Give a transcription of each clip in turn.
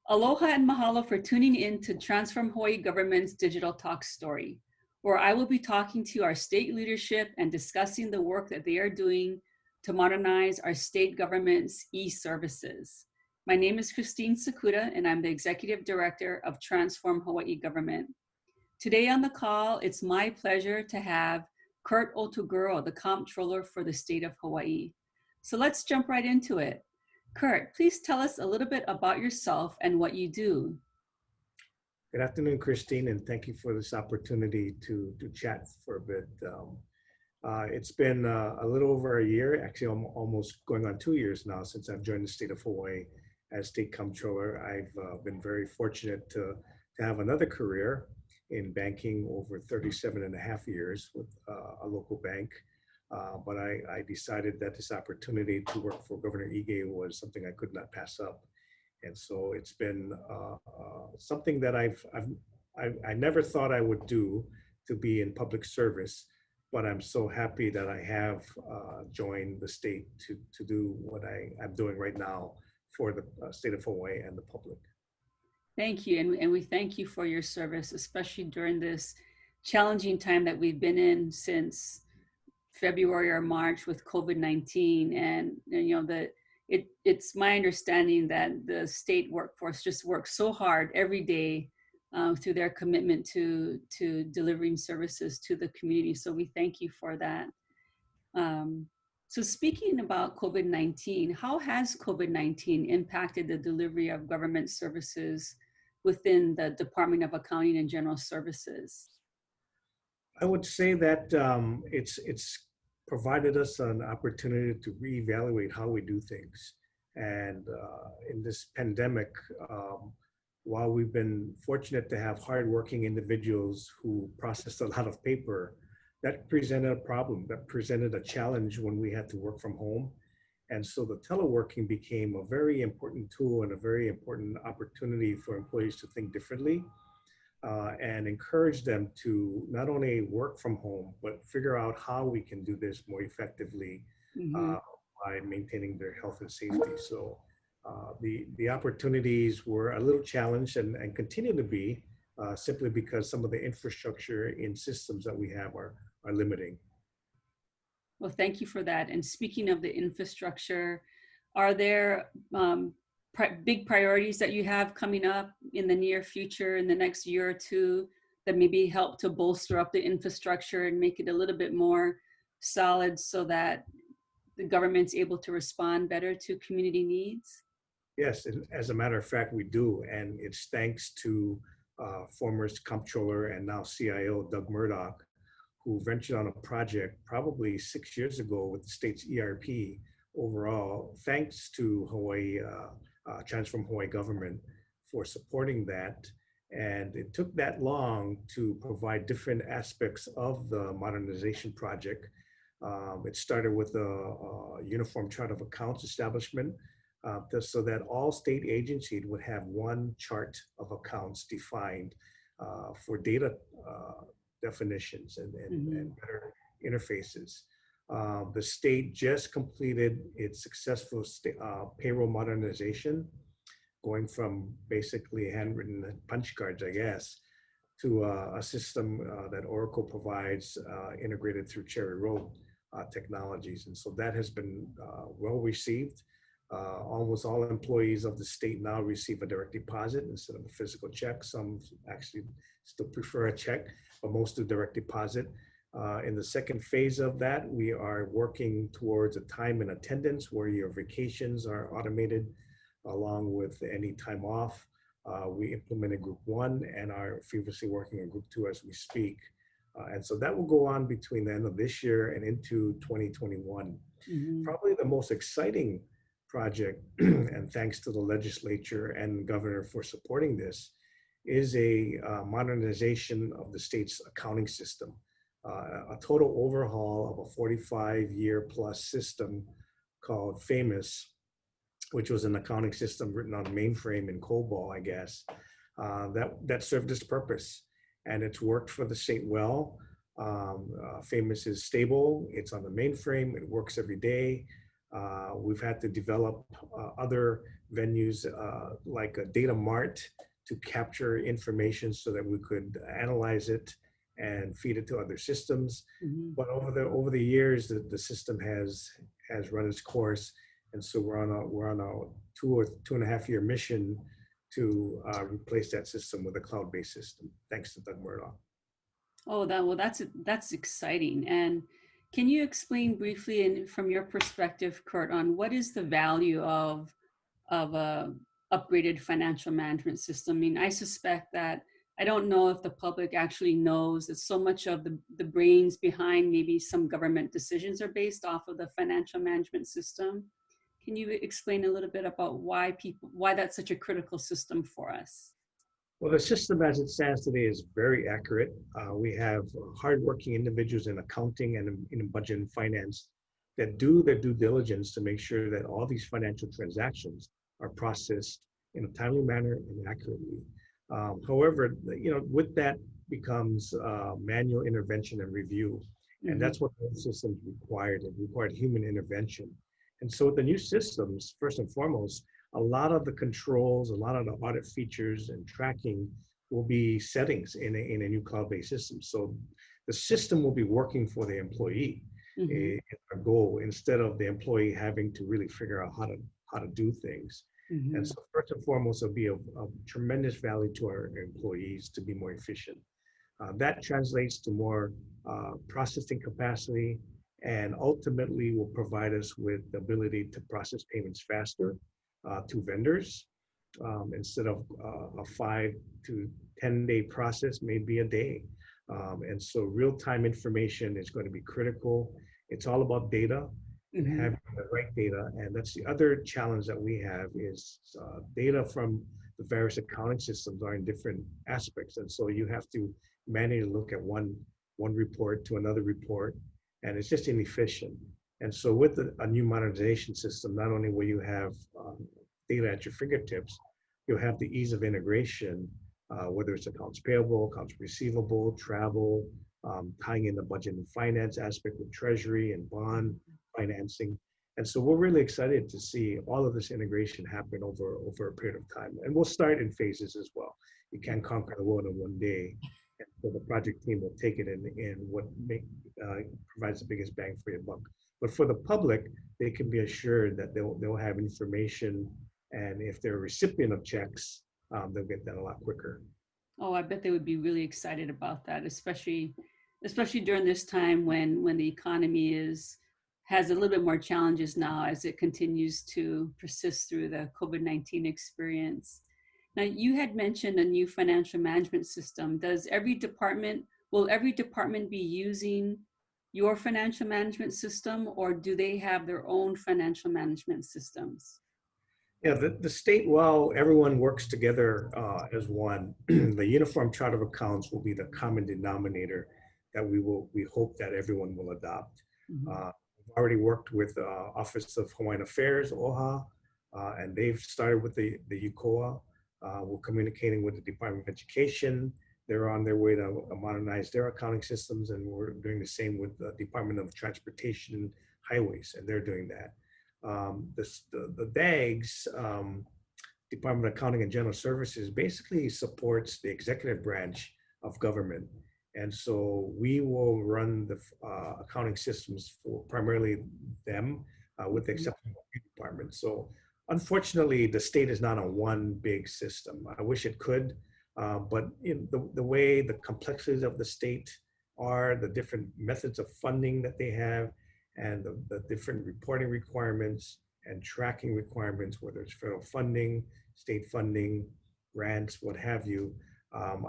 Aloha and mahalo for tuning in to Transform Hawaii Government's Digital Talk Story, where I will be talking to our state leadership and discussing the work that they are doing to modernize our state government's e-services. My name is Christine Sakuda, and I'm the Executive Director of Transform Hawaii Government. Today on the call, it's my pleasure to have Curt Otaguro, the Comptroller for the state of Hawaii. So let's jump right into it. Curt, please tell us a little bit about yourself and what you do. Good afternoon, Christine, and thank you for this opportunity to chat for a bit. It's been a little over a year, actually almost going on 2 years now since I've joined the state of Hawaii as state comptroller. I've been very fortunate to have another career in banking over 37 and a half years with a local bank. But I decided that this opportunity to work for Governor Ige was something I could not pass up. And so it's been something that I never thought I would do, to be in public service, but I'm so happy that I have joined the state to do what I'm doing right now for the state of Hawaii and the public. Thank you, and we thank you for your service, especially during this challenging time that we've been in since February or March with COVID-19. And you know, it's my understanding that the state workforce just works so hard every day through their commitment to delivering services to the community. So we thank you for that. So speaking about COVID-19, how has COVID-19 impacted the delivery of government services within the Department of Accounting and General Services? I would say that it's provided us an opportunity to reevaluate how we do things. And in this pandemic, while we've been fortunate to have hardworking individuals who processed a lot of paper, that presented a problem, that presented a challenge when we had to work from home. And so the teleworking became a very important tool and a very important opportunity for employees to think differently. And encourage them to not only work from home, but figure out how we can do this more effectively by maintaining their health and safety. So the opportunities were a little challenged and continue to be simply because some of the infrastructure in systems that we have are limiting. Well, thank you for that. And speaking of the infrastructure, are there big priorities that you have coming up in the near future, in the next year or two, that maybe help to bolster up the infrastructure and make it a little bit more solid so that the government's able to respond better to community needs? Yes, and as a matter of fact, we do. And it's thanks to former comptroller and now CIO Doug Murdoch, who ventured on a project probably 6 years ago with the state's ERP overall, thanks to Hawaii, Transform Hawaii government for supporting that. And it took that long to provide different aspects of the modernization project. It started with a uniform chart of accounts establishment so that all state agencies would have one chart of accounts defined for data definitions and better interfaces. The state just completed its successful payroll modernization, going from basically handwritten punch cards, I guess, to a system that Oracle provides integrated through Cherry Road technologies. And so that has been well received. Almost all employees of the state now receive a direct deposit instead of a physical check. Some actually still prefer a check, but most do direct deposit. In the second phase of that, we are working towards a time and attendance where your vacations are automated along with any time off. We implemented Group 1 and are feverishly working on Group 2 as we speak. And so that will go on between the end of this year and into 2021. Probably the most exciting project, and thanks to the legislature and governor for supporting this, is a modernization of the state's accounting system. A total overhaul of a 45-year-plus system called Famous, which was an accounting system written on mainframe in COBOL, I guess, that served its purpose. And it's worked for the state well. Famous is stable, it's on the mainframe, it works every day. We've had to develop other venues like a data mart to capture information so that we could analyze it and feed it to other systems. Mhm. But over the years, the system has run its course, and so we're on a 2.5 year mission to replace that system with a cloud-based system. Thanks to Doug Murdoch. Oh, that's exciting. And can you explain briefly, and from your perspective, Kurt, on what is the value of a upgraded financial management system? I mean, I suspect that I don't know if the public actually knows that so much of the brains behind maybe some government decisions are based off of the financial management system. Can you explain a little bit about why that's such a critical system for us? Well, the system as it stands today is very accurate. We have hardworking individuals in accounting and in budget and finance that do their due diligence to make sure that all these financial transactions are processed in a timely manner and accurately. However, with that becomes manual intervention and review, and Mhm. that's what the systems required. It required human intervention. And so with the new systems, first and foremost, a lot of the controls, a lot of the audit features and tracking will be settings in a new cloud-based system. So the system will be working for the employee, Mhm. our goal, instead of the employee having to really figure out how to do things. And Mhm. so first and foremost, it'll be of tremendous value to our employees to be more efficient. That translates to more processing capacity and ultimately will provide us with the ability to process payments faster to vendors instead of a 5 to 10 day process, maybe a day. And so real-time information is going to be critical. It's all about data and Mhm. having the right data. And that's the other challenge that we have is data from the various accounting systems are in different aspects. And so you have to manually look at one report to another report, and it's just inefficient. And so with a new modernization system, not only will you have data at your fingertips, you'll have the ease of integration, whether it's accounts payable, accounts receivable, travel, tying in the budget and finance aspect with treasury and bond financing. And so we're really excited to see all of this integration happen over a period of time. And we'll start in phases as well. You can't conquer the world in one day. And so the project team will take it in what provides the biggest bang for your buck. But for the public, they can be assured that they'll have information, and if they're a recipient of checks, they'll get that a lot quicker. Oh, I bet they would be really excited about that, especially during this time when the economy has a little bit more challenges now as it continues to persist through the COVID-19 experience. Now, you had mentioned a new financial management system. Will every department be using your financial management system, or do they have their own financial management systems? Yeah, the state, while everyone works together as one, the Uniform Chart of Accounts will be the common denominator that we hope that everyone will adopt. Mhm. We've already worked with Office of Hawaiian Affairs, OHA, and they've started with the UCOA. We're communicating with the Department of Education. They're on their way to modernize their accounting systems, and we're doing the same with the Department of Transportation and Highways, and they're doing that. The DAGS, Department of Accounting and General Services, basically supports the executive branch of government. And so we will run the accounting systems for primarily them, with the Mhm. exception of a few departments. So unfortunately, the state is not on one big system. I wish it could, but the way the complexities of the state are, the different methods of funding that they have, and the different reporting requirements and tracking requirements, whether it's federal funding, state funding, grants, what have you.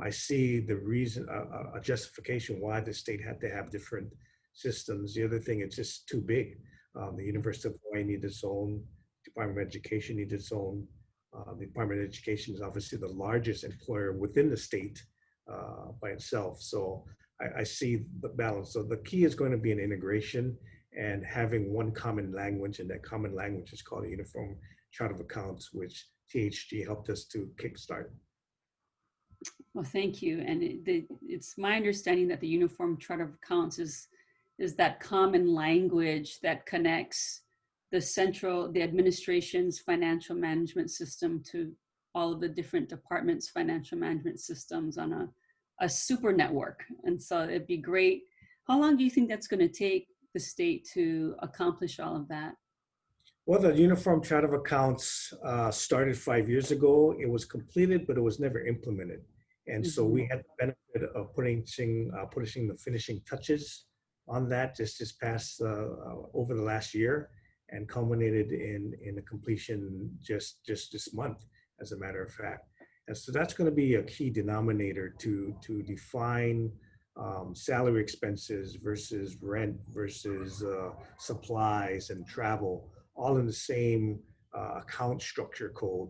I see the reason, a justification why the state had to have different systems. The other thing, it's just too big. The University of Hawaii needs its own, Department of Education needs its own. The Department of Education is obviously the largest employer within the state by itself. So I see the balance. So the key is going to be an integration and having one common language, and that common language is called a Uniform Chart of Accounts, which THG helped us to kickstart. Well, thank you. And it's my understanding that the Uniform Chart of Accounts is that common language that connects the administration's financial management system to all of the different departments' financial management systems on a super network. And so it'd be great. How long do you think that's going to take the state to accomplish all of that? Well, the Uniform Chart of Accounts started 5 years ago. It was completed, but it was never implemented. And so Mm-hmm. we had the benefit of putting the finishing touches on that just this past over the last year, and culminated in the completion just this month, as a matter of fact. And so that's going to be a key denominator to define salary expenses versus rent versus supplies and travel, all in the same account structure code.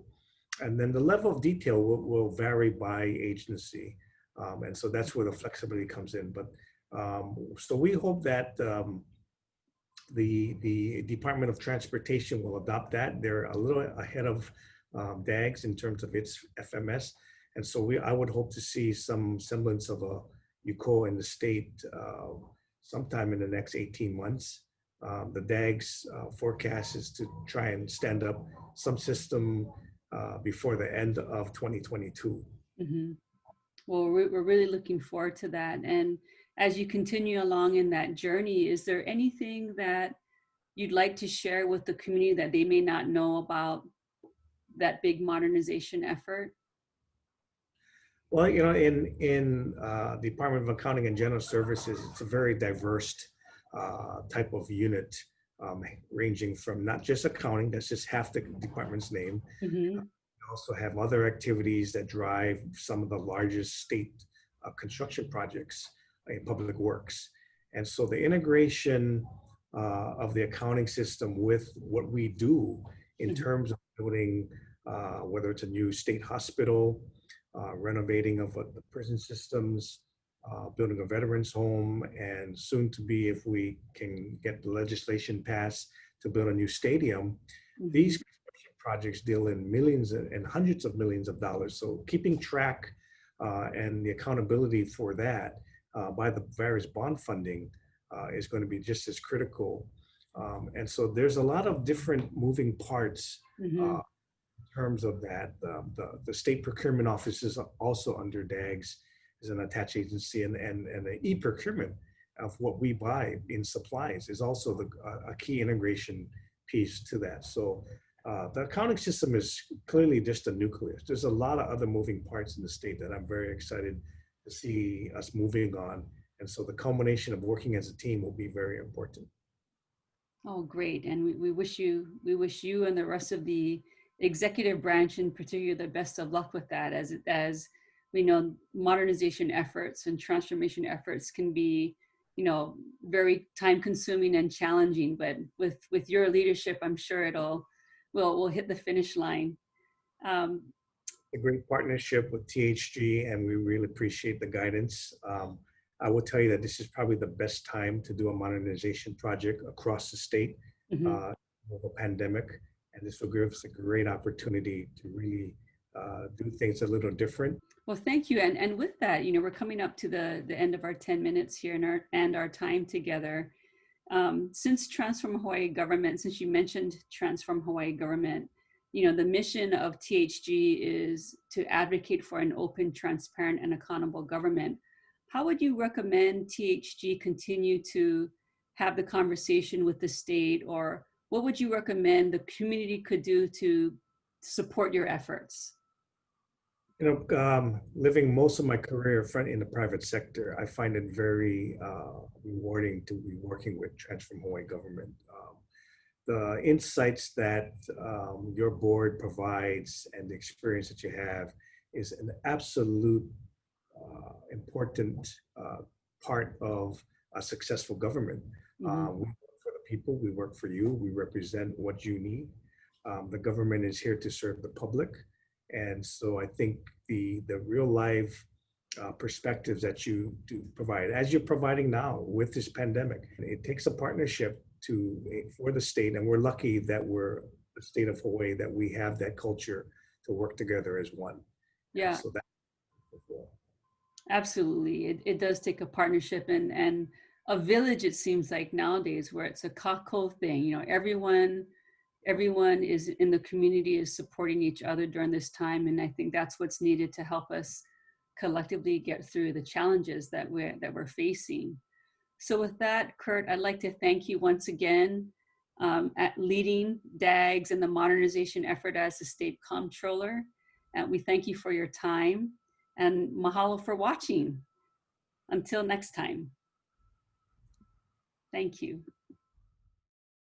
And then the level of detail will vary by agency. And so that's where the flexibility comes in. But so we hope that the Department of Transportation will adopt that. They're a little ahead of DAGS in terms of its FMS. And so I would hope to see some semblance of a UCO in the state sometime in the next 18 months. The DAG's forecast is to try and stand up some system before the end of 2022. Mm-hmm. Well, we're really looking forward to that. And as you continue along in that journey, is there anything that you'd like to share with the community that they may not know about that big modernization effort? Well, you know, in Department of Accounting and General Services, it's a very diverse type of unit, ranging from not just accounting, that's just half the department's name. Mm-hmm. We also have other activities that drive some of the largest state construction projects in public works. And so the integration of the accounting system with what we do in terms of building, whether it's a new state hospital, renovating of the prison systems, building a veterans home, and soon to be, if we can get the legislation passed, to build a new stadium. Mm-hmm. These construction projects deal in millions and hundreds of millions of dollars. So keeping track and the accountability for that by the various bond funding is going to be just as critical. And so there's a lot of different moving parts in terms of that. The state procurement office is also under DAGS, is an attached agency, and the e-procurement of what we buy in supplies is also a key integration piece to that. So the accounting system is clearly just a nucleus. There's a lot of other moving parts in the state that I'm very excited to see us moving on. And so the culmination of working as a team will be very important. Oh, great. And we wish you and the rest of the executive branch in particular the best of luck with that, as we know, modernization efforts and transformation efforts can be, very time consuming and challenging, but with your leadership, I'm sure we'll hit the finish line. A great partnership with THG, and we really appreciate the guidance. I will tell you that this is probably the best time to do a modernization project across the state with a pandemic, and this will give us a great opportunity to really do things a little different. Well, thank you. And with that, we're coming up to the end of our 10 minutes here and our time together. Since you mentioned Transform Hawaii Government, the mission of THG is to advocate for an open, transparent, and accountable government. How would you recommend THG continue to have the conversation with the state, or what would you recommend the community could do to support your efforts? Living most of my career in the private sector, I find it very rewarding to be working with Transform Hawaii Government. The insights that your board provides and the experience that you have is an absolute important part of a successful government. We work for the people, we work for you, we represent what you need. The government is here to serve the public. And so I think the real life perspectives that you do provide, as you're providing now with this pandemic, it takes a partnership for the state. And we're lucky that we're the state of Hawaii, that we have that culture to work together as one. Yeah. So that's cool. Absolutely. It does take a partnership and a village, it seems like nowadays, where it's a Kako thing. You know, everyone is in the community is supporting each other during this time, and I think that's what's needed to help us collectively get through the challenges that we're facing. So with that, Curt, I'd like to thank you once again at leading DAGS and the modernization effort as the state comptroller. And we thank you for your time, and mahalo for watching. Until next time. Thank you.